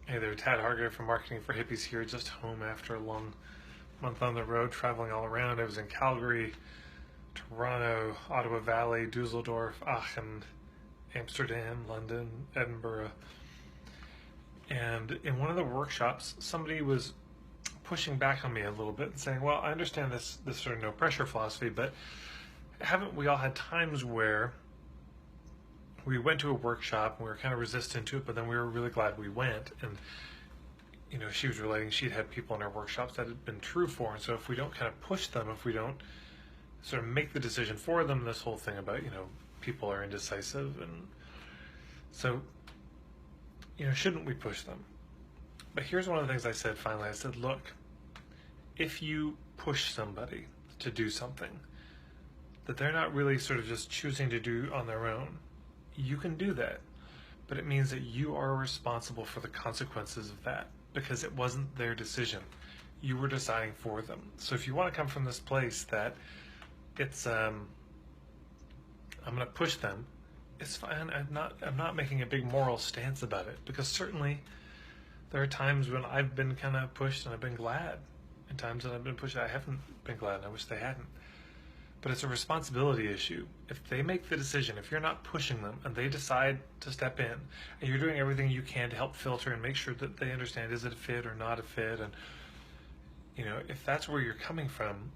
Hey there, Tad Harger from Marketing for Hippies here, just home after a long month on the road, traveling all around. I was in Calgary, Toronto, Ottawa Valley, Dusseldorf, Aachen, Amsterdam, London, Edinburgh. And in one of the workshops, somebody was pushing back on me a little bit and saying, well, I understand this sort of no pressure philosophy, but haven't we all had times where we went to a workshop and we were kind of resistant to it, but then we were really glad we went? And she was relating she'd had people in her workshops that had been true for, and so if we don't kind of push them, if we don't sort of make the decision for them, this whole thing about people are indecisive, and so shouldn't we push them? But here's one of the things I said finally. I said, look, if you push somebody to do something that they're not really sort of just choosing to do on their own, you can do that, but it means that you are responsible for the consequences of that, because it wasn't their decision. You were deciding for them. So if you want to come from this place that it's I'm going to push them, it's fine. I'm not making a big moral stance about it, because certainly there are times when I've been kind of pushed and I've been glad, and times that I've been pushed I haven't been glad and I wish they hadn't. But it's a responsibility issue. If they make the decision, if you're not pushing them and they decide to step in, and you're doing everything you can to help filter and make sure that they understand, is it a fit or not a fit, and if that's where you're coming from,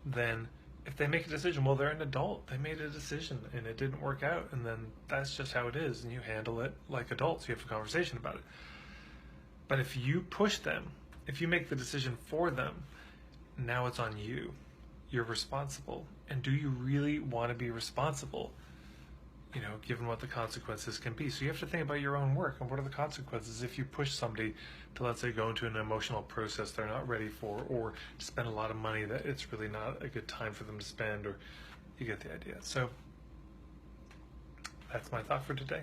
then if they make a decision, well, they're an adult. They made a decision and it didn't work out, and then that's just how it is, and you handle it like adults. You have a conversation about it. But if you push them, if you make the decision for them, now it's on you. You're responsible. And do you really want to be responsible, given what the consequences can be? So you have to think about your own work and what are the consequences if you push somebody to, let's say, go into an emotional process they're not ready for, or to spend a lot of money that it's really not a good time for them to spend, or you get the idea. So that's my thought for today.